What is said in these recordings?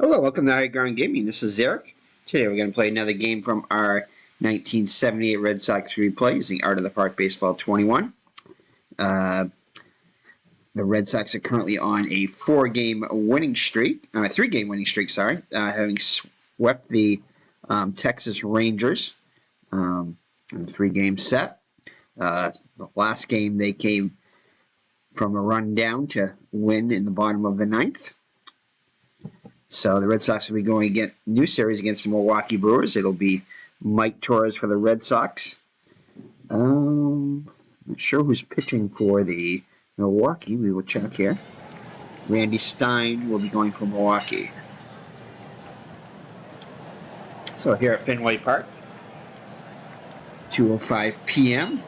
Hello, welcome to High Ground Gaming. This is Eric. Today we're going to play another game from our 1978 Red Sox replay using Art of the Park Baseball 21. The Red Sox are currently on a three-game winning streak, having swept the Texas Rangers in a 3-game set. The last game they came from a run down to win in the bottom of the ninth. So the Red Sox will be going against new series against the Milwaukee Brewers. It'll be Mike Torrez for the Red Sox. Not sure who's pitching for the Milwaukee. We will check here. Randy Stein will be going for Milwaukee. So here at Fenway Park, 2:05 p.m.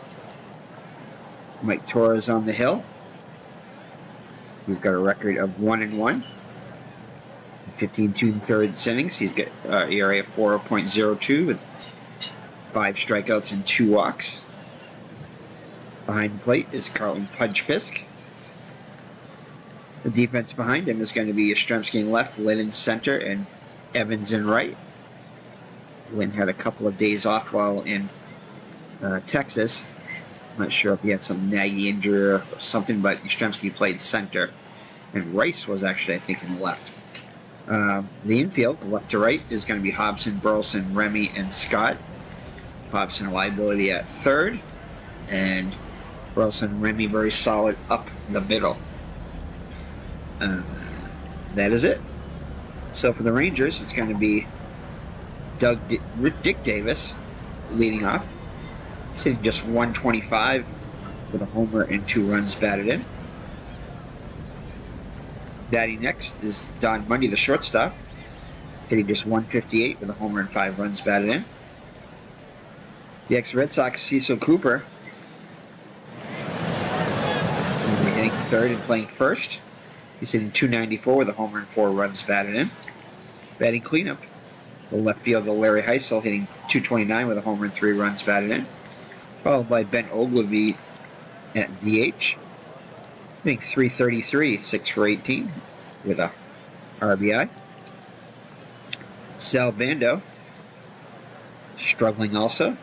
Mike Torrez on the hill. He's got a record of 1-1. 15 2/3 innings. He's got ERA of 4.02 with 5 strikeouts and 2 walks. Behind the plate is Carlton Pudge Fisk. The defense behind him is going to be Yastrzemski in left, Lynn in center, and Evans in right. Lynn had a couple of days off while in Texas. I'm not sure if he had some naggy injury or something, but Yastrzemski played center, and Rice was actually, I think, in the left. The infield, left to right, is going to be Hobson, Burleson, Remy, and Scott. Hobson a liability at third, and Burleson and Remy very solid up the middle. That is it. So for the Rangers, it's going to be Dick Davis leading off, sitting just 125 with a homer and 2 runs batted in. Batting next is Don Mundy, the shortstop, hitting just 158 with a homer and 5 runs batted in. The ex-Red Sox, Cecil Cooper, will be hitting third and playing first. He's hitting 294 with a homer and 4 runs batted in. Batting cleanup, the left fielder Larry Heisel hitting 229 with a homer and 3 runs batted in. Followed by Ben Ogilvie at DH. I think 333, 6 for 18 with a RBI. Sal Bando, struggling also,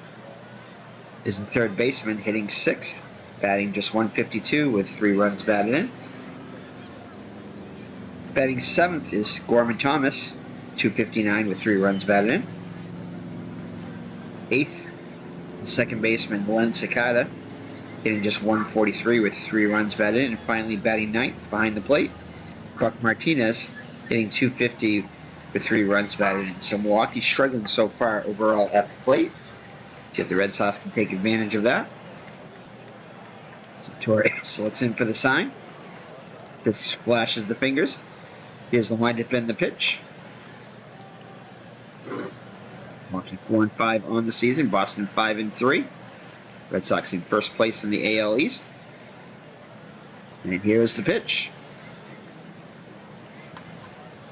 is the third baseman, hitting 6th, batting just 152 with 3 runs batted in. Batting 7th is Gorman Thomas, 259 with 3 runs batted in. 8th, the second baseman, Len Cicada, hitting just 143 with 3 runs batted in. And finally, batting 9th behind the plate, Buck Martinez, hitting 250 with 3 runs batted in. So Milwaukee struggling so far overall at the plate. See if the Red Sox can take advantage of that. So Torres looks in for the sign. Fisk flashes the fingers. Here's the line to defend the pitch. Milwaukee 4-5 on the season. Boston 5-3. Red Sox in first place in the AL East. And here's the pitch.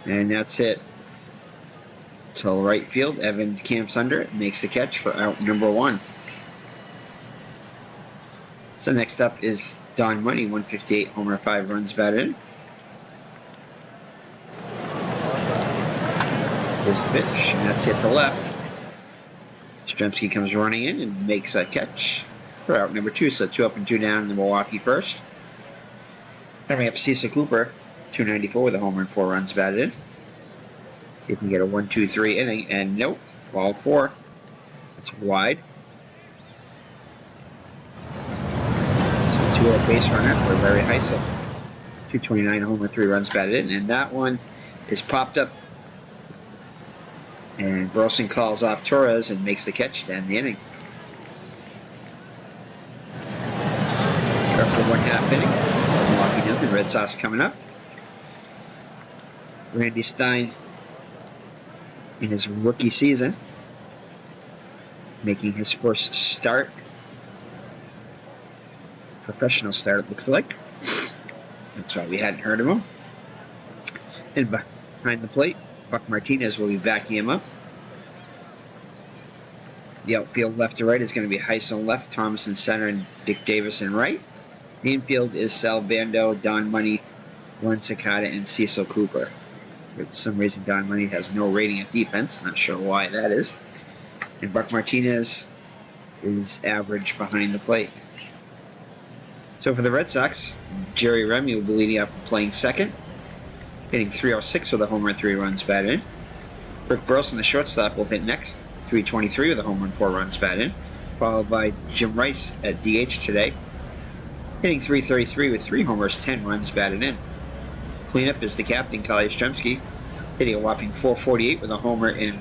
And that's hit to right field. Evans camps under it, makes the catch for out number 1. So next up is Don Mundy, 158, homer, 5 runs batted in. Here's the pitch, and that's hit to left. Yastrzemski comes running in and makes a catch for out number 2. So 2 up and 2 down in the Milwaukee first. Coming up, Cecil Cooper, 294 with a homer and 4 runs batted in. You can get a 1-2-3 inning, and nope, ball 4. That's wide. So 2-0 base runner for Larry Heisel. 229 homer, 3 runs batted in, and that one is popped up. And Burleson calls off Torres and makes the catch to end the inning. After 1/2 inning, Milwaukee nothing. Red Sox coming up. Randy Stein in his rookie season, making his first start. Professional start, it looks like. That's why we hadn't heard of him. And behind the plate, Buck Martinez will be backing him up. The outfield left to right is going to be Heisel left, Thomas in center, and Dick Davis in right. The infield is Sal Bando, Don Mundy, Len Cicada, and Cecil Cooper. For some reason, Don Lenny has no rating at defense. Not sure why that is. And Buck Martinez is average behind the plate. So for the Red Sox, Jerry Remy will be leading off and playing second, hitting .306 with a home run, 3 runs batted in. Rick Burleson, the shortstop, will hit next, .323 with a home run, 4 runs batted in, followed by Jim Rice at DH today, hitting .333 with 3 homers, 10 runs batted in. Cleanup is the captain, Kyle Yastrzemski, hitting a whopping .448 with a homer and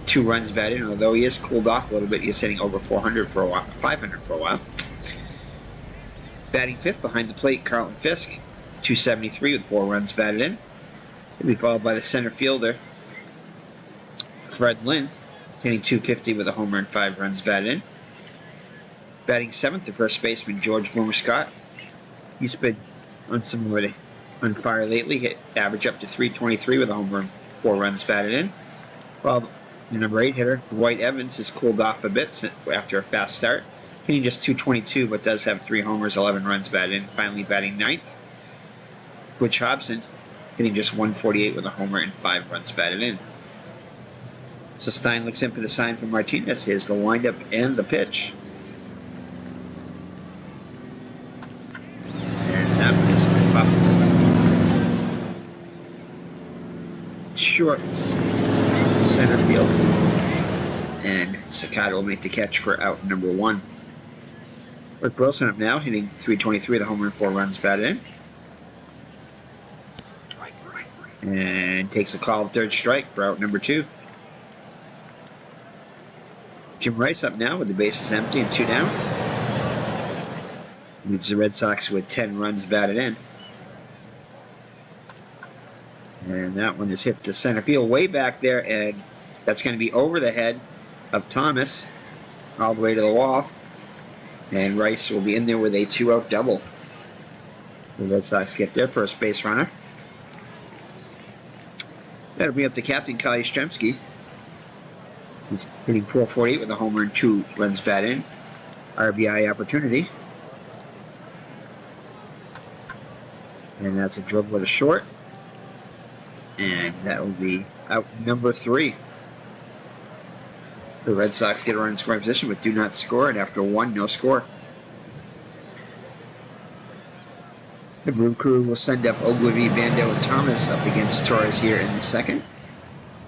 2 runs batted in. Although he has cooled off a little bit, he was hitting over 400 for a while, 500 for a while. Batting fifth behind the plate, Carlton Fisk, .273 with 4 runs batted in. He'll be followed by the center fielder, Fred Lynn, hitting .250 with a homer and 5 runs batted in. Batting seventh, the first baseman, George Boomer Scott. He's been on fire lately, hit average up to .323 with a homer and 4 runs batted in. While the number 8 hitter, Dwight Evans, has cooled off a bit after a fast start, hitting just .222, but does have 3 homers, 11 runs batted in. Finally batting ninth, Butch Hobson, hitting just .148 with a homer and 5 runs batted in. So Stein looks in for the sign from Martinez. Here's the windup and the pitch. And that one is short center field. And Sakata will make the catch for out number 1. Rick Burleson up now, hitting .323 with a homer and 4 runs batted in. And takes a call, third strike for out number 2. Jim Rice up now with the bases empty and 2 down. Leaves the Red Sox with 10 runs batted in. And that one is hit to center field way back there, and that's going to be over the head of Thomas all the way to the wall. And Rice will be in there with a 2-out double. The Red Sox get their first base runner. That'll bring up the captain, Kyle Yastrzemski. He's hitting .448 with a homer and 2 runs batted in. RBI opportunity. And that's a dribble with a short. And that will be out number 3. The Red Sox get a run in scoring position but do not score, and after 1, no score. The Brew Crew will send up Ogilvy, Bando, and Thomas up against Torrez here in the second.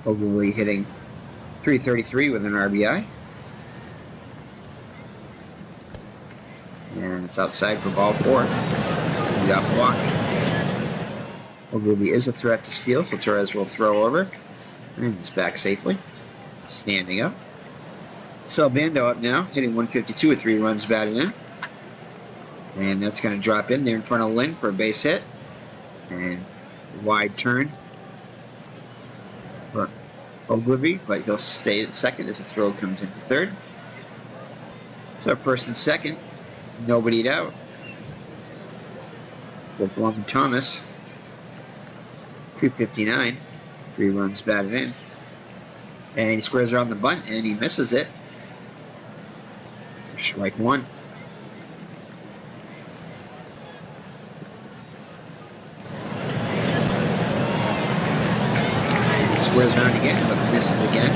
Ogilvy hitting .333 with an RBI. And it's outside for ball 4. Leadoff walk. Ogilvy is a threat to steal, so Torrez will throw over. And he's back safely. Standing up. So Bando up now, hitting .152 with 3 runs batted in. And that's going to drop in there in front of Lynn for a base hit. And wide turn for Ogilvy, but he'll stay at second as the throw comes into third. So first and second, nobody out. With Blum Thomas, .259, 3 runs batted in. And he squares around the bunt and he misses it. Strike 1. Squares around again, but misses again.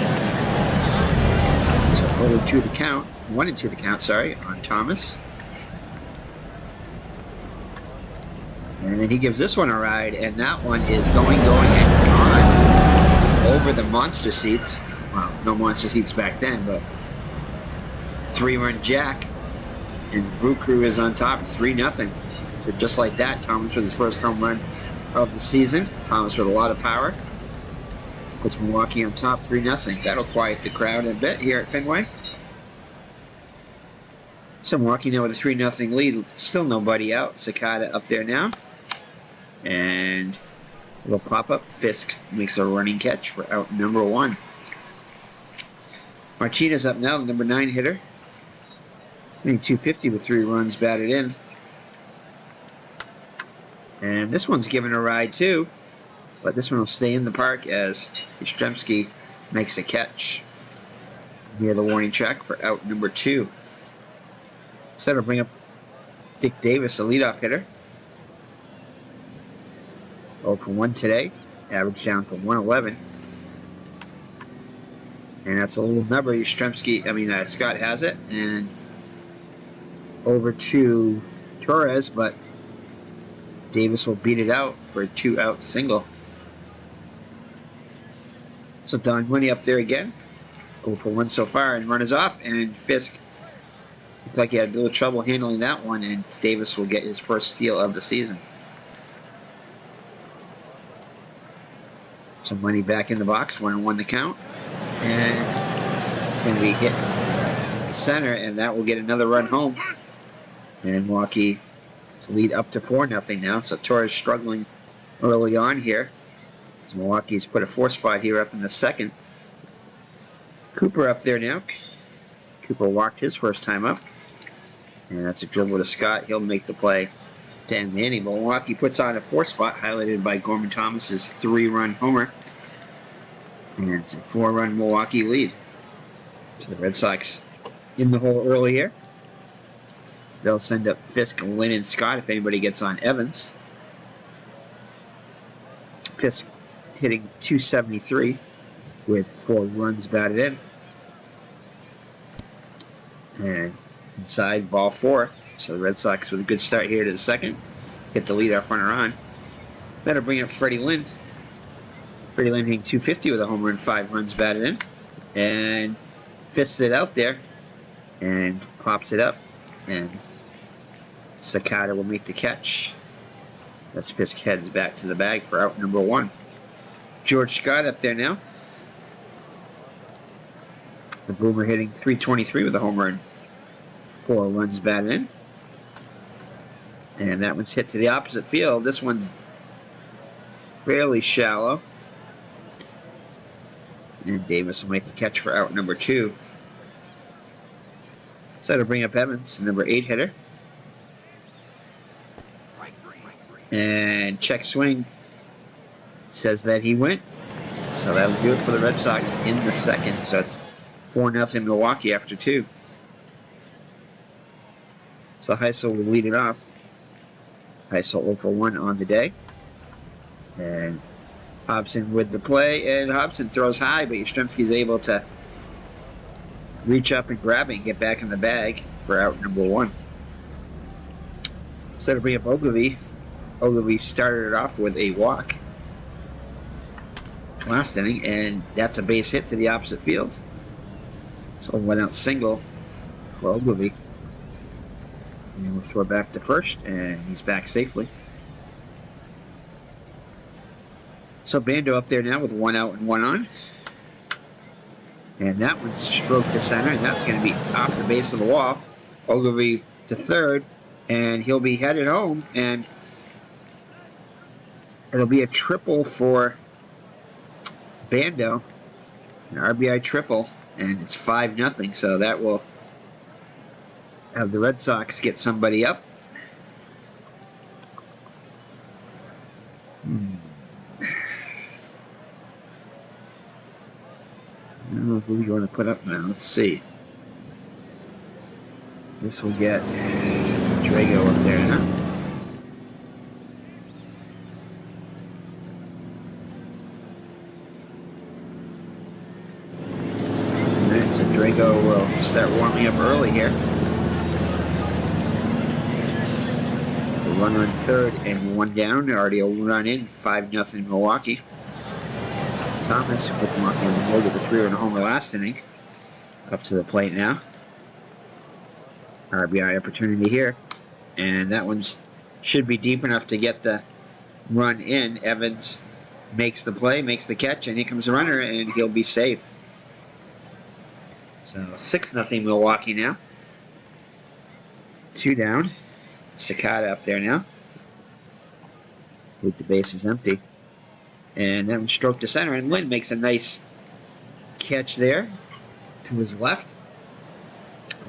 So 0-2 to count. 1-2 to count, sorry, on Thomas. And then he gives this one a ride, and that one is going, and gone over the monster seats. Well, no monster seats back then, but 3-run jack, and the Brew Crew is on top, 3-0. So just like that, Thomas with his first home run of the season. Thomas with a lot of power. Puts Milwaukee on top, 3-0. That'll quiet the crowd a bit here at Fenway. So Milwaukee now with a 3-0 lead. Still nobody out. Sakata up there now. And a little pop-up. Fisk makes a running catch for out number 1. Martinez up now, the number 9 hitter. Hitting .250 with 3 runs batted in. And this one's given a ride too. But this one will stay in the park as Yastrzemski makes a catch near the warning track for out number 2. So that'll bring up Dick Davis, the leadoff hitter. 0 for 1 today. Average down to 111. And that's a little number. Scott has it. And over to Torrez, but Davis will beat it out for a 2-out single. So Don Winnie up there again. 0 for 1 so far, and runners off. And Fisk looked like he had a little trouble handling that one, and Davis will get his first steal of the season. Some money back in the box, 1-1 the count. And it's going to be hit to center, and that will get another run home. And Milwaukee's lead up to 4-0 now. So Torres struggling early on here. So Milwaukee's put a 4 spot here up in the second. Cooper up there now. Cooper walked his first time up. And that's a dribble to Scott. He'll make the play to end the inning. Milwaukee puts on a 4 spot, highlighted by Gorman Thomas's 3-run homer. And it's a 4-run Milwaukee lead. So the Red Sox in the hole early here. They'll send up Fisk, Lynn, and Scott if anybody gets on Evans. Fisk hitting .273 with 4 runs batted in. And inside, ball 4. So the Red Sox with a good start here to the second. Get the leadoff runner on. That'll bring up Freddie Lynn. Freddie Lynn hitting .250 with a homer and 5 runs batted in. And fists it out there and pops it up. And Sakata will make the catch. As Fisk heads back to the bag for out number 1. George Scott up there now. The Boomer hitting .323 with a homer and 4 runs batted in. And that one's hit to the opposite field. This one's fairly shallow. And Davis will make the catch for out number 2. So that'll bring up Evans, the number 8 hitter. And check swing says that he went. So that'll do it for the Red Sox in the second. So it's 4-0 Milwaukee after 2. So Heisel will lead it off. Heisel 0 for 1 on the day. And Hobson with the play. And Hobson throws high, but Yastrzemski's able to reach up and grab it and get back in the bag for out number 1. So it'll bring up Ogilvy. Ogilvy started it off with a walk last inning, and that's a base hit to the opposite field. So 1-out single for Ogilvy. And we'll throw back to first, and he's back safely. So Bando up there now with 1 out and 1 on. And that one's stroked to center, and that's going to be off the base of the wall. Ogilvy to third, and he'll be headed home, and it'll be a triple for Bando, an RBI triple, and it's 5-0, so that will have the Red Sox get somebody up. I don't know who you want to put up now. Let's see. This will get Drago up there now. Alright, so Drago will start warming up early here. The runner in third and 1 down. Already a run in. 5-0 Milwaukee. Thomas with Milwaukee on the road with a 3-run homer last inning. Up to the plate now. RBI opportunity here. And that one should be deep enough to get the run in. Evans makes the play, makes the catch, and here comes the runner, and he'll be safe. So 6-0 Milwaukee now. 2 down. Sakata up there now. With the bases empty. And that one stroked to center, and Lynn makes a nice catch there to his left.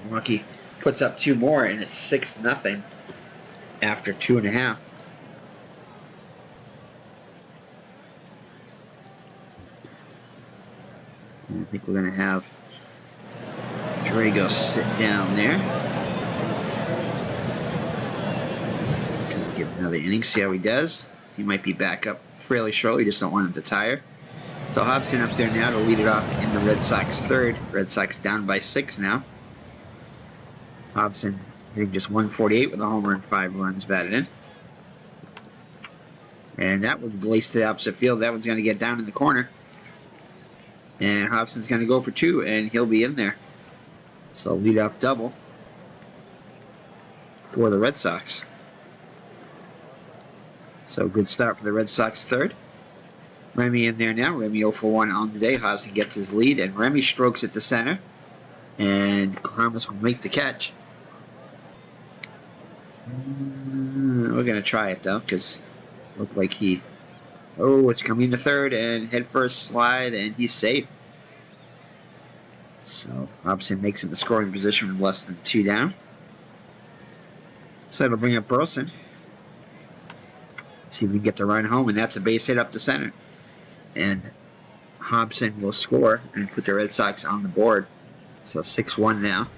Milwaukee puts up 2 more, and it's 6-0 after 2.5. And I think we're going to have Drago sit down there. Give another inning, see how he does. He might be back up fairly short. You just don't want him to tire. So Hobson up there now to lead it off in the Red Sox third. Red Sox down by 6 now. Hobson hitting just 148 with a homer and 5 runs batted in. And that would lace to the opposite field. That one's going to get down in the corner. And Hobson's going to go for 2, and he'll be in there. So lead-off double for the Red Sox. So good start for the Red Sox third. Remy in there now. Remy 0 for 1 on the day. Hobson gets his lead, and Remy strokes it to center. And Ramos will make the catch. We're going to try it, though, because it looked like he... Oh, it's coming to third, and head first slide, and he's safe. So Hobson makes it in the scoring position with less than 2 down. So it'll bring up Burleson. See if we can get the run home, and that's a base hit up the center. And Hobson will score and put the Red Sox on the board. So 6-1 now.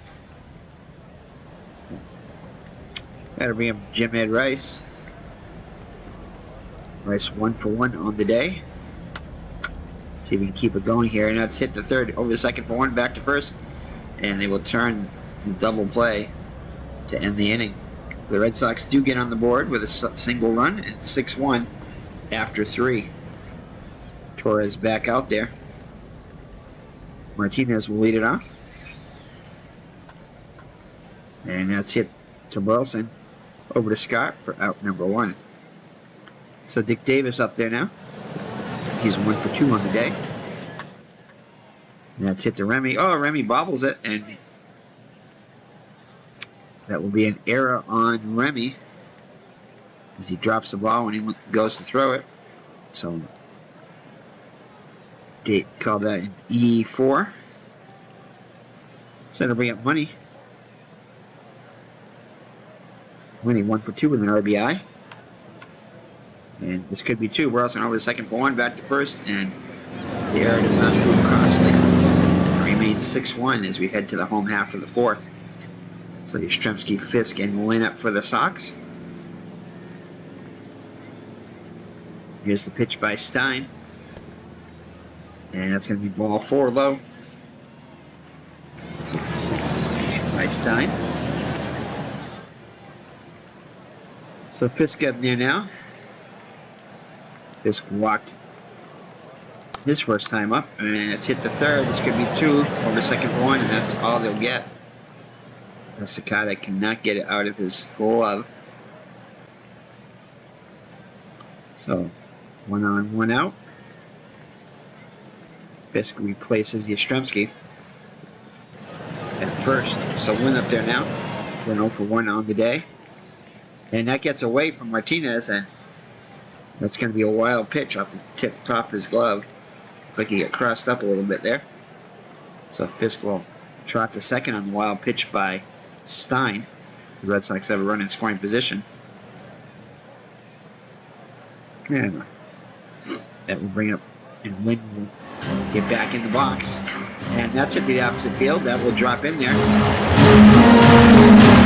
That'll bring up Jim Ed Rice. Rice 1 for 1 on the day. See if we can keep it going here. And that's hit the third over the second for 1, back to first. And they will turn the double play to end the inning. The Red Sox do get on the board with a single run, and 6-1 after 3. Torrez back out there. Martinez will lead it off. And that's hit to Burleson. Over to Scott for out number 1. So Dick Davis up there now. He's 1 for 2 on the day. And that's hit to Remy. Oh, Remy bobbles it, and that will be an error on Remy as he drops the ball when he goes to throw it. So they call that an E4. So that'll bring up Money. Money 1 for 2 with an RBI. And this could be 2. We're also over the second for 1, back to first, and the error does not prove costly. It remains 6-1 as we head to the home half of the 4th. So Yastrzemski, Fisk, and Lynn up for the Sox. Here's the pitch by Stein. And that's going to be ball 4 low. So by Stein. So Fisk getting there now. Fisk walked his first time up, and it's hit the third. This could be 2 over second for 1, and that's all they'll get. Sakata cannot get it out of his glove. So 1 on, 1 out. Fisk replaces Yastrzemski at first. So Lynn up there now. 0 for 1 on the day. And that gets away from Martinez, and that's going to be a wild pitch off the top of his glove. Looks like he got crossed up a little bit there. So Fisk will trot to second on the wild pitch by Stein. The Red Sox have a run in scoring position. And that will bring up, and Lynn will get back in the box. And that's it to the opposite field. That will drop in there.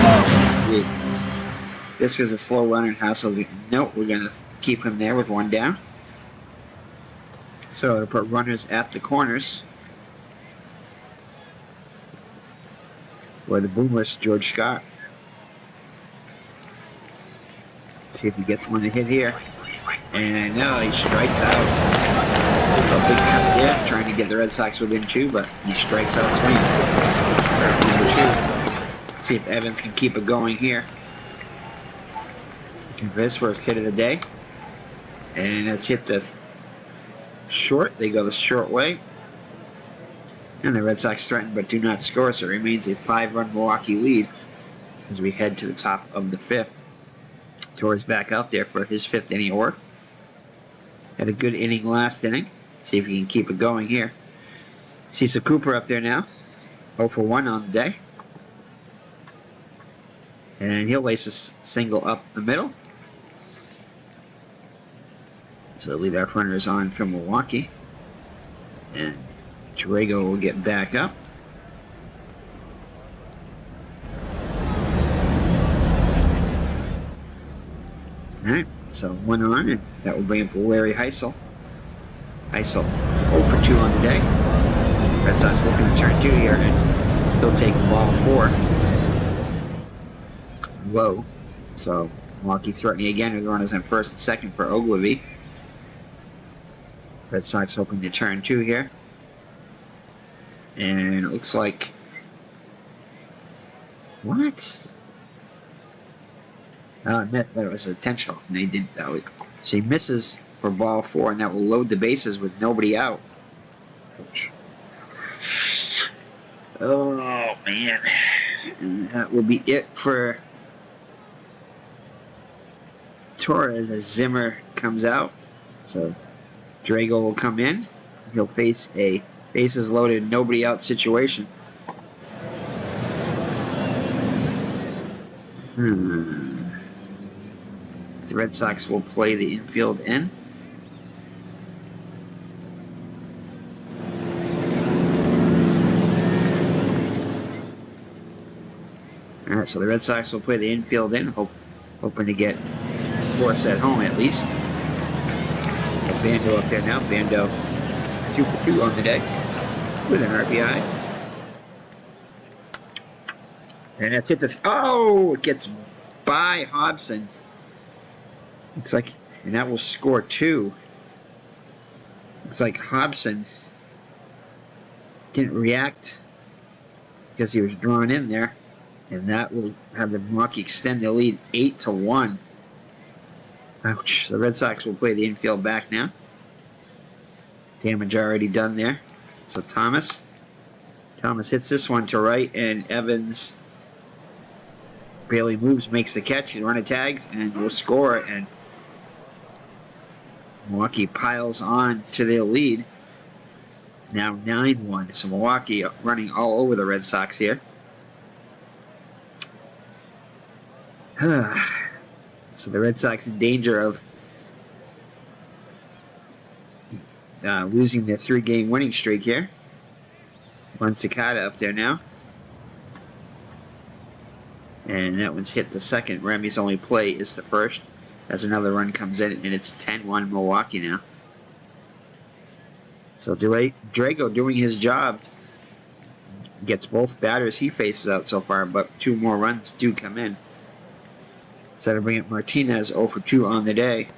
Let's see. This is a slow runner. Hassel. Nope, we're going to keep him there with 1 down. So to put runners at the corners. For the Boomers, George Scott. See if he gets one to hit here. And no, he strikes out. A big cut there, trying to get the Red Sox within 2, but he strikes out swinging. Number 2. See if Evans can keep it going here. His first hit of the day. And that's hit the short. They go the short way. And the Red Sox threaten but do not score, so it remains a 5-run Milwaukee lead as we head to the top of the 5th. Torrez back out there for his 5th inning work. Had a good inning last inning. See if he can keep it going here. Cecil Cooper up there now. 0 for 1 on the day. And he'll lace a single up the middle. So the leadoff runner is on from Milwaukee. And Drago will get back up. All right, so 1 on, and that will bring up Larry Heisel. Heisel 0 for 2 on the day. Red Sox looking to turn 2 here, and he'll take ball 4. Low. So Milwaukee threatening again with runners on first and second for Ogilvy. Red Sox hoping to turn 2 here. And it looks like... What? I admit that it was intentional, and they didn't though. She misses for ball 4, and that will load the bases with nobody out. Oh, man. And that will be it for Torrez as Zimmer comes out. So Drago will come in. He'll face a bases loaded, nobody out situation. The Red Sox will play the infield in. All right, so the Red Sox will play the infield in, hoping to get force at home at least. So Bando up there now. Bando 2 for 2 on the day with an RBI. And that's hit the... Oh! It gets by Hobson. Looks like... And that will score 2. Looks like Hobson didn't react because he was drawn in there. And that will have the Milwaukee extend the lead 8-1. Ouch. The Red Sox will play the infield back now. Damage already done there. So Thomas hits this one to right, and Evans barely moves, makes the catch, he run tags, and will score, and Milwaukee piles on to their lead. Now 9-1. So Milwaukee running all over the Red Sox here. So the Red Sox in danger of losing their 3-game winning streak here. One Cicada up there now. And that one's hit the second. Remy's only play is the first as another run comes in, and it's 10-1 Milwaukee now. So Drago doing his job. Gets both batters he faces out so far, but 2 more runs do come in. So to bring up Martinez 0 for 2 on the day.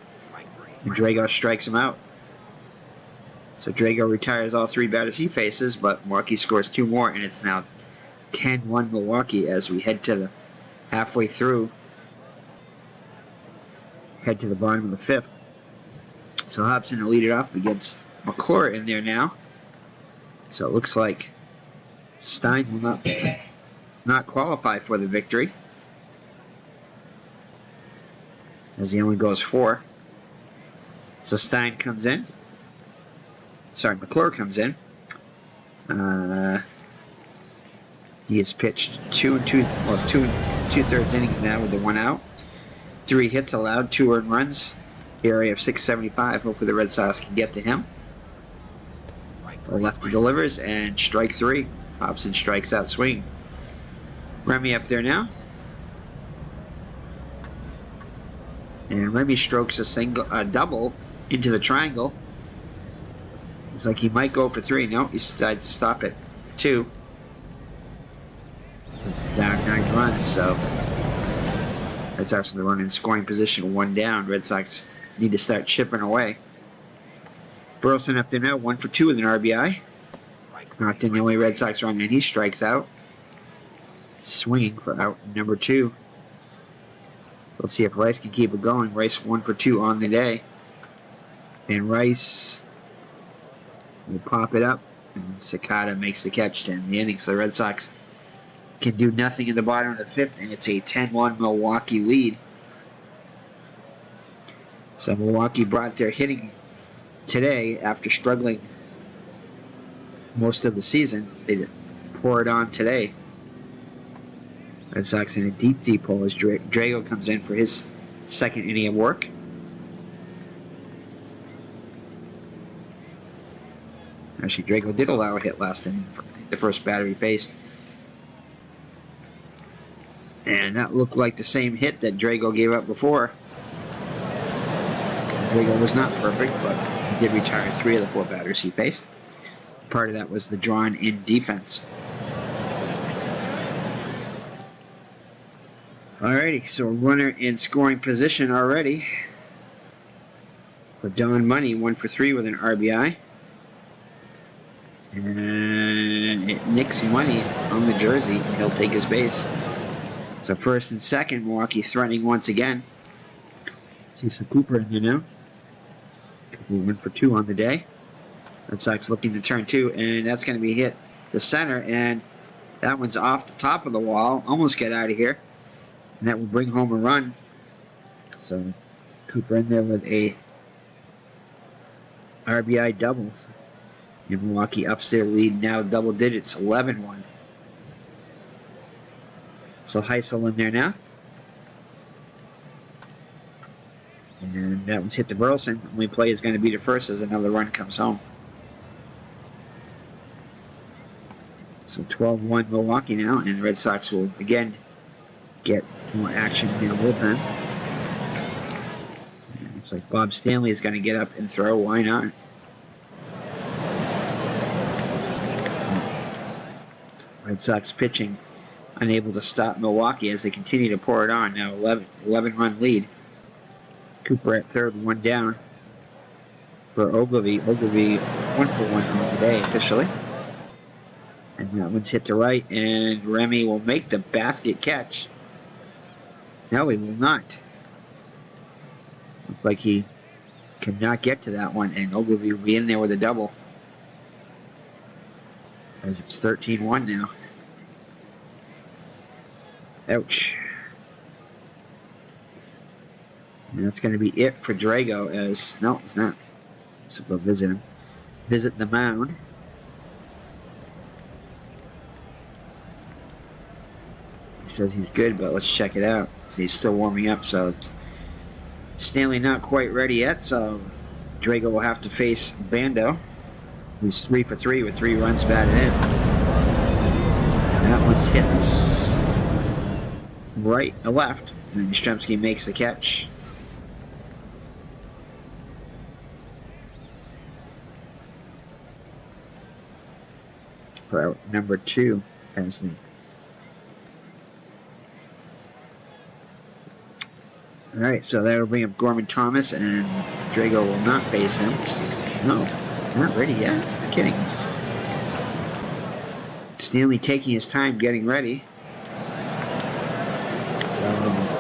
And Drago strikes him out. So Drago retires all 3 batters he faces, but Milwaukee scores 2 more, and it's now 10-1 Milwaukee as we head to the halfway through. Head to the bottom of the 5th. So Hobson will lead it off against McClure in there now. So it looks like Stein will not qualify for the victory, as he only goes 4. So Stein comes in. Sorry, McClure comes in. He has pitched 2 2/3 innings now with the 1 out. 3 hits allowed, 2 earned runs. Area of 675. Hopefully the Red Sox can get to him. The lefty delivers, and strike 3. Hobson strikes out swing. Remy up there now. And Remy strokes a double into the triangle. Looks like he might go for 3. No, he decides to stop at 2. Down 9 runs, so Red Sox in the run in scoring position, 1 down. Red Sox need to start chipping away. Burleson up there now, 1 for 2 with an RBI. Knocked in the only Red Sox run, and he strikes out. Swinging for out number 2. Let's see if Rice can keep it going. Rice 1 for 2 on the day. And Rice will pop it up. And Cicada makes the catch to end the inning. So the Red Sox can do nothing in the bottom of the 5th, and it's a 10-1 Milwaukee lead. So Milwaukee brought their hitting today after struggling most of the season. They pour it on today. Red Sox in a deep hole as Drago comes in for his 2nd inning of work. Actually, Drago did allow a hit last inning, the first batter he faced. And that looked like the same hit that Drago gave up before. Drago was not perfect, but he did retire 3 of the 4 batters he faced. Part of that was the drawn-in defense. Alrighty, so a runner in scoring position already for Don Money, 1 for 3 with an RBI. And it nicks Money on the jersey. He'll take his base. So first and second, Milwaukee threatening once again. See some Cooper in there now. Cooper 1 for 2 on the day. Red Sox looking to turn 2, and that's going to be hit the center, and that one's off the top of the wall. Almost get out of here. And that will bring home a run. So Cooper in there with a RBI double. And Milwaukee ups their lead now double digits, 11-1. So Heisel in there now. And that one's hit to Burleson. Only play is going to be to first as another run comes home. So 12-1 Milwaukee now, and the Red Sox will again get more action in the bullpen. Looks like Bob Stanley is going to get up and throw. Why not? So, Red Sox pitching unable to stop Milwaukee as they continue to pour it on. Now 11-run lead. Cooper at third, 1 down for Ogilvy. Ogilvy 1 for 1 on the day officially. And that one's hit to right, and Remy will make the basket catch. No, he will not. Looks like he cannot get to that one, and Ogilvy will be in there with a double. As it's 13-1 now. Ouch. And that's going to be it for Drago as... No, it's not. Let's go visit him. Visit the mound. He says he's good, but let's check it out. So he's still warming up, so Stanley not quite ready yet, so Drago will have to face Bando, who's 3 for 3 with 3 runs batted in. And that one's hit right or left, and Yastrzemski makes the catch. For out number 2, Hensley. Alright, so that'll bring up Gorman Thomas, and Drago will not face him. No, not ready yet. I'm kidding. Stanley taking his time getting ready. So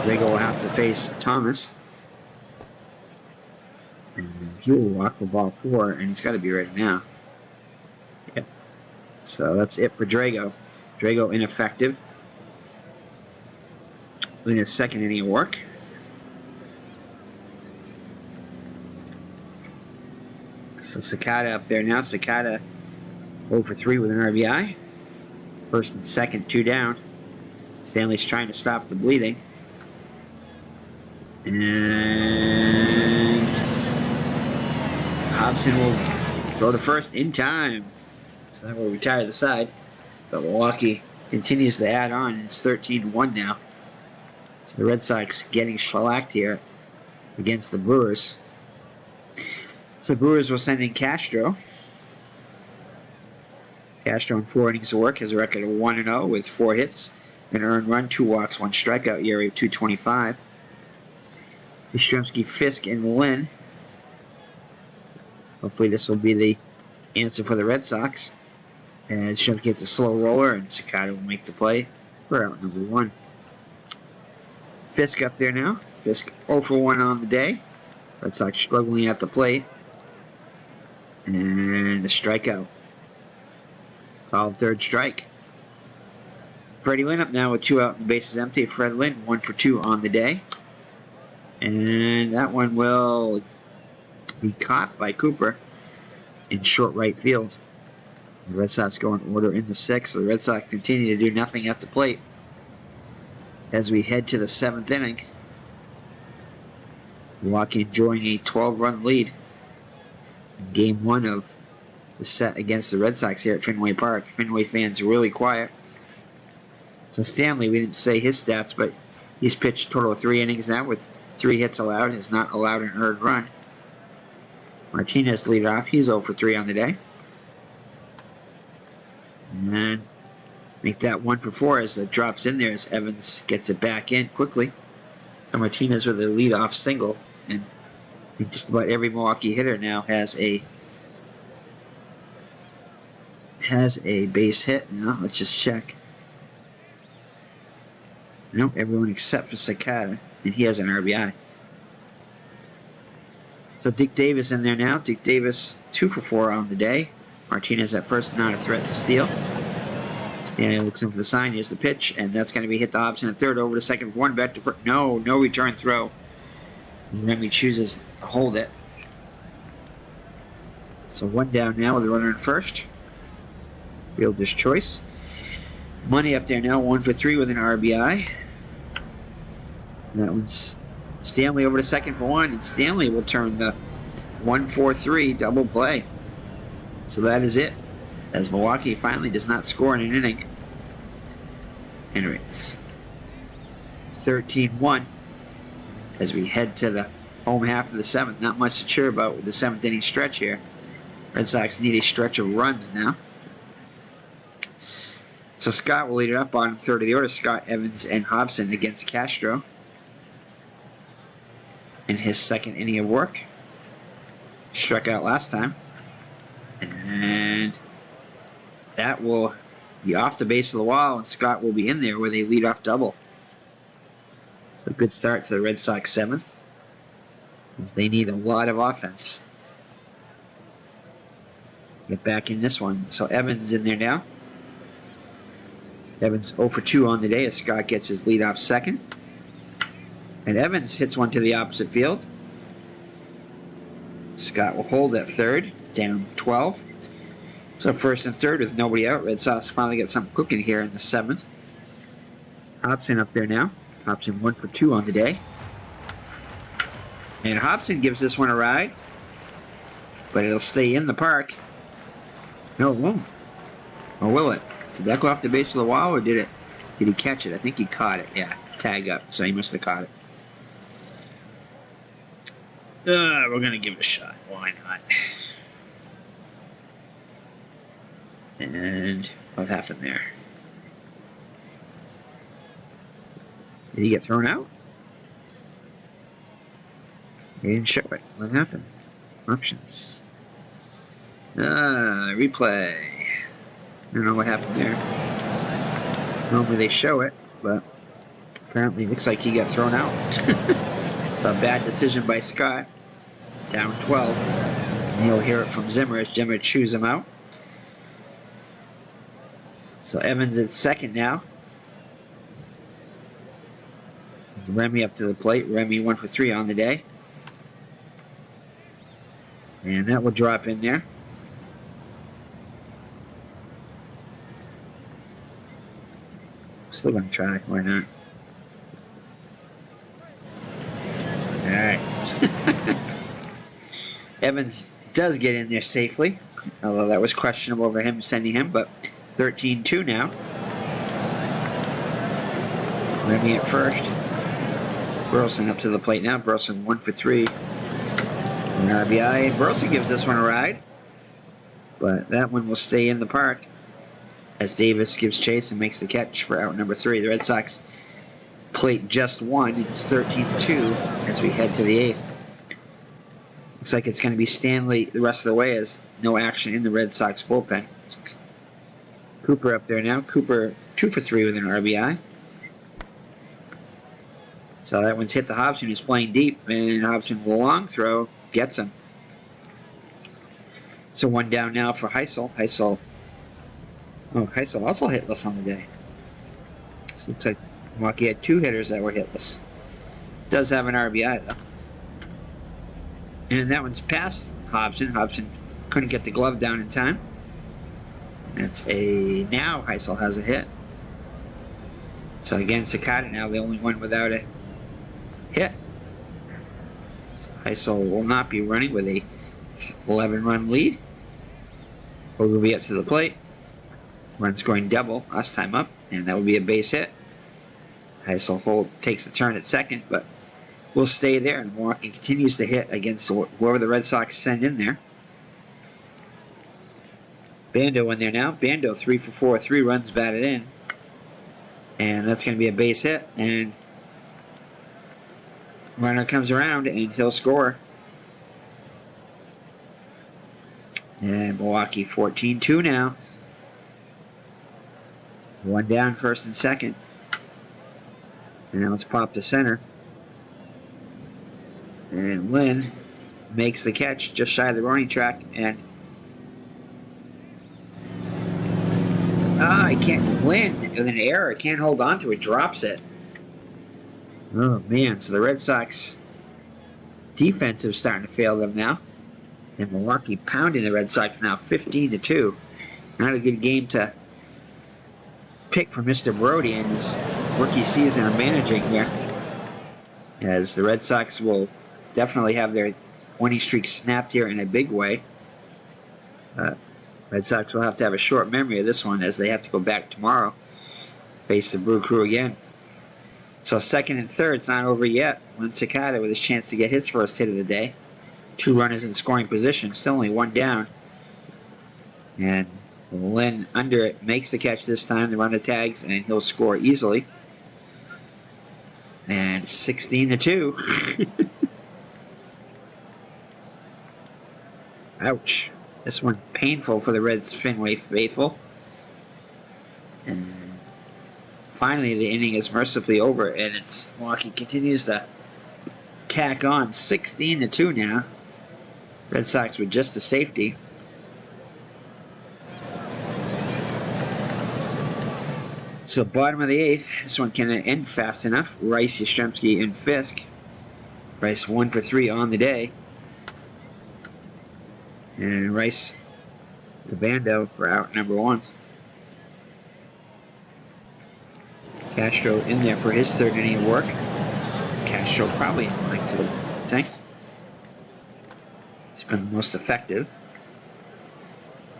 Drago will have to face Thomas. And he will walk for ball 4, and he's got to be ready now. Yep. So that's it for Drago. Drago ineffective. In his second inning of work. So Sakata up there now. Sakata 0 for 3 with an RBI. First and second, 2 down. Stanley's trying to stop the bleeding. And Hobson will throw to first in time. So that will retire the side. But Milwaukee continues to add on. It's 13-1 now. So the Red Sox getting shellacked here against the Brewers. So the Brewers will send in Castro. Castro in 4 innings of work has a record of 1-0 with 4 hits, an earned run, 2 walks, 1 strikeout, ERA of 2.25. Yastrzemski, Fisk, and Lynn. Hopefully this will be the answer for the Red Sox. And Yastrzemski gets a slow roller, and Sakata will make the play for out number 1. Fisk up there now. Fisk 0 for 1 on the day. Red Sox struggling at the plate. And a strikeout. Called third strike. Freddie Lynn up now with 2 out and the bases empty. Fred Lynn 1 for 2 on the day. And that one will be caught by Cooper in short right field. The Red Sox go in order in the 6th. The Red Sox continue to do nothing at the plate as we head to the 7th inning. Milwaukee enjoying a 12-run lead in Game 1 of the set against the Red Sox here at Fenway Park. Fenway fans are really quiet. So Stanley, we didn't say his stats, but he's pitched a total of 3 innings now with 3 hits allowed. Has not allowed an earned run. Martinez lead off. He's 0 for 3 on the day. And make that 1 for 4 as it drops in there as Evans gets it back in quickly. So Martinez with a leadoff single. And I think just about every Milwaukee hitter now has a base hit. Now let's just check. Nope, everyone except for Sakata, and he has an RBI. So Dick Davis in there now. Dick Davis 2 for 4 on the day. Martinez at first, not a threat to steal. Stanley looks in for the sign. Here's the pitch, and that's going to be hit to Hobson at third. Over to second for 1. Back to first. No return throw. And Remy chooses to hold it. So 1 down now with a runner in first. Fielder's choice. Money up there now, 1 for 3 with an RBI. That one's Stanley over to second for 1, and Stanley will turn the 1-4-3 double play. So that is it, as Milwaukee finally does not score in an inning. Anyways, 13-1 as we head to the home half of the 7th. Not much to cheer about with the 7th inning stretch here. Red Sox need a stretch of runs now. So Scott will lead it up, bottom third of the order. Scott, Evans, and Hobson against Castro in his 2nd inning of work. Struck out last time. And that will be off the base of the wall, and Scott will be in there with a leadoff double. So good start to the Red Sox 7th, as they need a lot of offense. Get back in this one. So Evans is in there now. Evans 0 for 2 on the day as Scott gets his leadoff second. And Evans hits one to the opposite field. Scott will hold at third, down 12. So first and third with nobody out. Red Sox finally get something cooking here in the 7th. Hobson up there now. Hobson 1 for 2 on the day. And Hobson gives this one a ride, but it'll stay in the park. No, it won't. Or will it? Did that go off the base of the wall, or did he catch it? I think he caught it. Yeah, tag up. So he must have caught it. We're going to give it a shot. Why not? And what happened there? Did he get thrown out? He didn't show it. What happened? Options. Replay. I don't know what happened there. Normally they show it, but apparently it looks like he got thrown out. It's a bad decision by Scott. Down 12. And you'll hear it from Zimmer as Zimmer chews him out. So Evans at second now. Remy up to the plate. Remy 1 for 3 on the day. And that will drop in there. Still gonna try, why not? Alright. Evans does get in there safely, although that was questionable for him sending him, but 13-2 now. Remy at first. Burleson up to the plate now. Burleson 1 for 3. An RBI. Burleson gives this one a ride, but that one will stay in the park as Davis gives chase and makes the catch for out number 3. The Red Sox plate just 1. It's 13-2 as we head to the 8th. Looks like it's going to be Stanley the rest of the way as no action in the Red Sox bullpen. Cooper up there now. Cooper 2 for 3 with an RBI. So that one's hit to Hobson, who's playing deep, and Hobson with a long throw gets him. So 1 down now for Heisel. Heisel also hitless on the day. So looks like Milwaukee had 2 hitters that were hitless. Does have an RBI though. And that one's past Hobson. Hobson couldn't get the glove down in time. That's now Heisel has a hit. So again, Sakata now the only one without a hit. So Heisel will not be running with a 11-run lead. Will be up to the plate. Run scoring double last time up, and that will be a base hit. Heisel takes a turn at second, but will stay there, and Milwaukee continues to hit against whoever the Red Sox send in there. Bando in there now. Bando 3 for 4, 3 runs batted in. And that's going to be a base hit. And runner comes around and he'll score. And Milwaukee 14-2 now. One down, first and second. And now let's pop to center. And Lynn makes the catch just shy of the running track. And I can't win with an error. Can't hold on to it. Drops it. Oh, man. So the Red Sox defense is starting to fail them now. And Milwaukee pounding the Red Sox now 15-2. Not a good game to pick for Mr. Brody in his rookie season of managing here. As the Red Sox will definitely have their winning streak snapped here in a big way. Red Sox will have to have a short memory of this one as they have to go back tomorrow to face the Brew Crew again. So second and third, it's not over yet. Lynn Cicada with his chance to get his first hit of the day. 2 runners in scoring position, still only 1 down. And Lynn under it makes the catch this time. The runner tags and he'll score easily. And 16-2. Ouch. This one painful for the Reds Fenway faithful. And finally the inning is mercifully over, and it's Milwaukee continues to tack on 16-2 now. Red Sox with just a safety. So bottom of the 8th, this one can end fast enough. Rice, Yastrzemski, and Fisk. Rice 1 for 3 on the day. And Rice to Bando for out number 1. Castro in there for his 3rd inning of work. Castro probably like for the thing. He's been the most effective.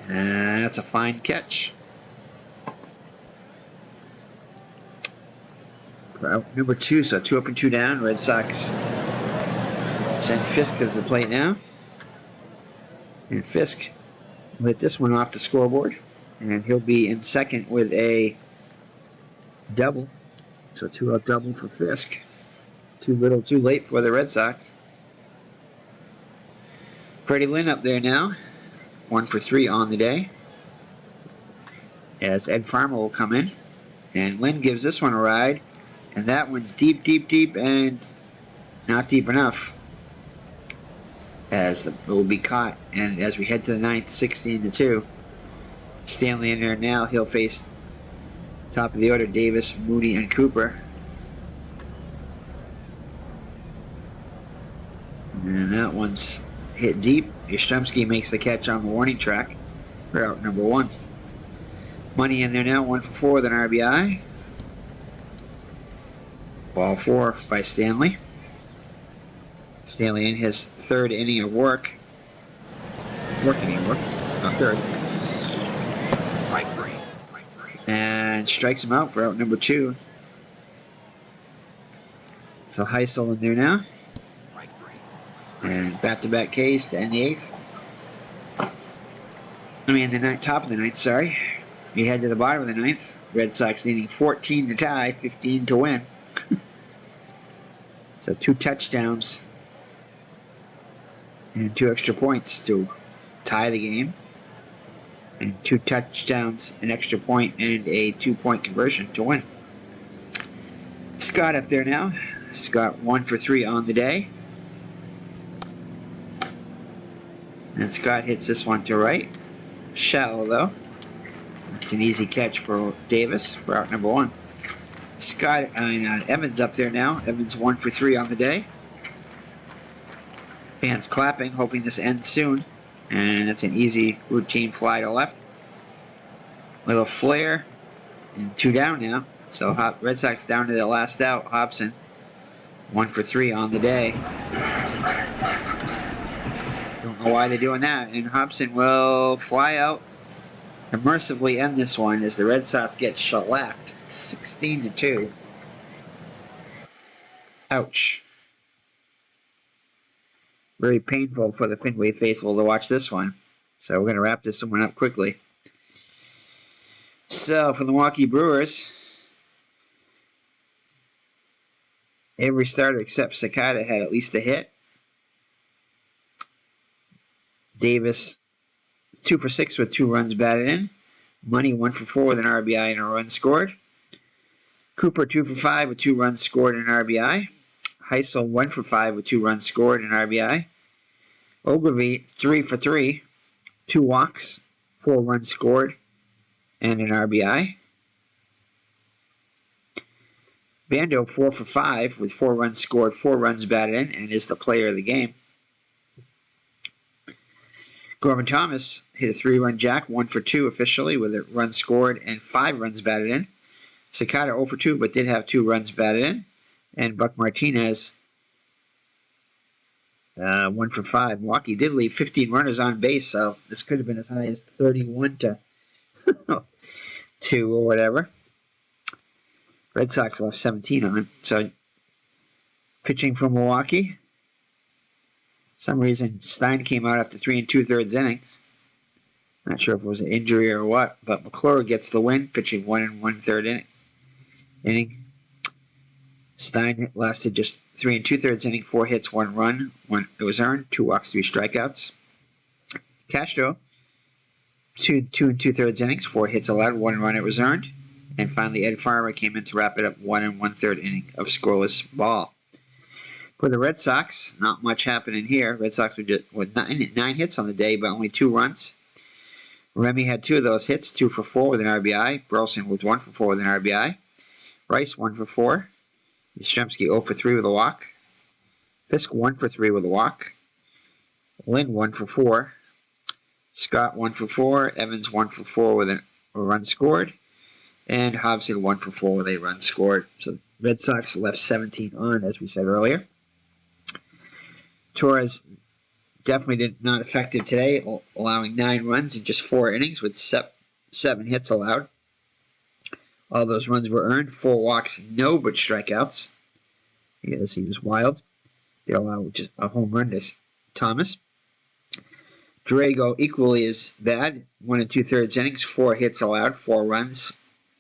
And that's a fine catch. For out number 2, so 2 up and 2 down. Red Sox send Fisk to the plate now. And Fisk lit this one off the scoreboard. And he'll be in second with a double. So 2-out double for Fisk. Too little, too late for the Red Sox. Freddie Lynn up there now. 1 for 3 on the day. As Ed Farmer will come in. And Lynn gives this one a ride. And that one's deep, deep, deep, and not deep enough. As it will be caught. And as we head to the 9th, 16-2. Stanley in there now. He'll face top of the order, Davis, Mooney, and Cooper. And that one's hit deep. Yastrzemski makes the catch on the warning track for out number 1. Money in there now, 1 for 4 with an RBI. Ball 4 by Stanley. Stanley in his 3rd inning of work. Not 3rd. And strikes him out for out number 2. So Heisel in there now. And back-to-back Ks to end the 8th. The top of the 9th, sorry. We head to the bottom of the 9th. Red Sox needing 14 to tie, 15 to win. So 2 touchdowns and 2 extra points to tie the game. And 2 touchdowns, an extra point, and a 2-point conversion to win. Scott up there now. Scott 1 for 3 on the day. And Scott hits this one to right. Shallow though. It's an easy catch for Davis for out number 1. Evans up there now. Evans 1 for 3 on the day. Fans clapping, hoping this ends soon. And that's an easy routine fly to left. Little flare. And 2 down now. So Red Sox down to the last out. Hobson 1 for 3 on the day. Don't know why they're doing that. And Hobson will fly out to mercifully end this one as the Red Sox get shellacked 16-2. Ouch. Very painful for the Fenway faithful to watch this one. So we're going to wrap this one up quickly. So for the Milwaukee Brewers, every starter except Sakata had at least a hit. Davis, 2 for 6 with 2 runs batted in. Money, 1 for 4 with an RBI and a run scored. Cooper, 2 for 5 with 2 runs scored and an RBI. Heisel, 1 for 5 with 2 runs scored and an RBI. Ogilvy, 3 for 3, 2 walks, 4 runs scored, and an RBI. Bando, 4 for 5 with 4 runs scored, 4 runs batted in, and is the player of the game. Gorman Thomas hit a 3-run jack, 1 for 2 officially with a run scored and 5 runs batted in. Sakata 0 for 2 but did have 2 runs batted in. And Buck Martinez 1 for 5. Milwaukee did leave 15 runners on base, so this could have been as high as 31 to 2 or whatever. Red Sox left 17 on. So pitching from Milwaukee. For some reason, Stein came out after 3 2/3 innings. Not sure if it was an injury or what, but McClure gets the win, pitching 1 1/3 inning. Stein lasted just 3 2/3 inning, 4 hits, 1 run. It was earned, 2 walks, 3 strikeouts. Castro, 2 2/3 innings, 4 hits allowed, 1 run. It was earned. And finally, Ed Farmer came in to wrap it up, 1 1/3 inning of scoreless ball. For the Red Sox, not much happening here. Red Sox were just with 9 hits on the day, but only 2 runs. Remy had 2 of those hits, 2 for 4 with an RBI. Burleson with 1 for 4 with an RBI. Rice 1 for 4. Yastrzemski 0 for 3 with a walk. Fisk 1 for 3 with a walk. Lynn 1 for 4. Scott 1 for 4. Evans 1 for 4 with a run scored. And Hobson 1 for 4 with a run scored. So Red Sox left 17 on, as we said earlier. Torrez definitely not effective today, allowing 9 runs in just 4 innings with 7 hits allowed. All those runs were earned. 4 walks, no but strikeouts. Yes, he was wild. They allowed just a home run to Thomas. Drago equally as bad. 1 2/3 innings, 4 hits allowed, 4 runs.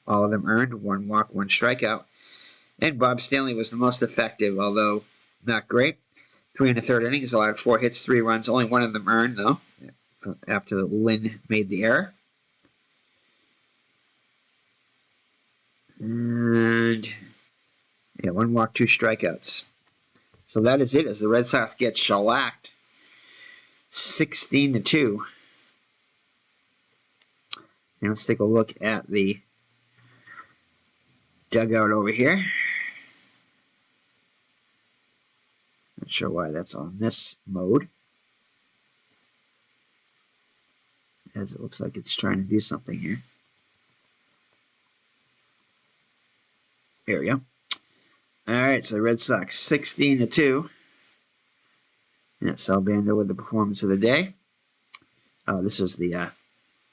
All of them earned, 1 walk, 1 strikeout. And Bob Stanley was the most effective, although not great. 3 1/3 innings, allowed 4 hits, 3 runs. Only 1 of them earned, though, after Lynn made the error. And 1 walk, 2 strikeouts. So that is it as the Red Sox get shellacked 16-2. And let's take a look at the dugout over here. Not sure why that's on this mode, as it looks like it's trying to do something here. There we go. Alright, so the Red Sox 16-2. And that's Albando with the performance of the day. This is the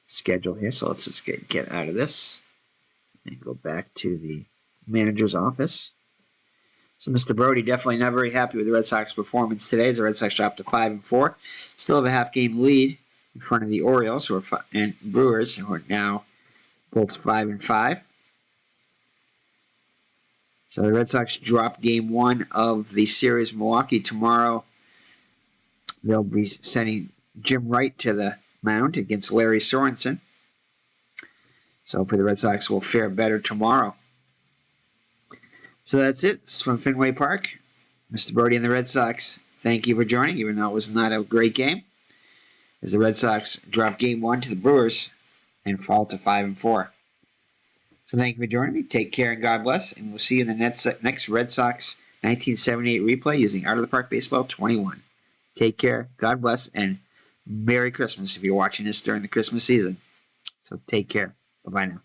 schedule here, so let's just get out of this and go back to the manager's office. So Mr. Brody definitely not very happy with the Red Sox performance today as the Red Sox dropped to 5-4. Still have a half-game lead in front of the Orioles and Brewers, who are now both 5-5. So the Red Sox drop game 1 of the series Milwaukee tomorrow. They'll be sending Jim Wright to the mound against Larry Sorensen. So hopefully the Red Sox will fare better tomorrow. So that's it. It's from Fenway Park. Mr. Brody and the Red Sox, thank you for joining, even though it was not a great game, as the Red Sox drop game 1 to the Brewers and fall to 5-4. So thank you for joining me. Take care and God bless. And we'll see you in the next Red Sox 1978 replay using Out of the Park Baseball 21. Take care, God bless, and Merry Christmas if you're watching this during the Christmas season. So take care. Bye-bye now.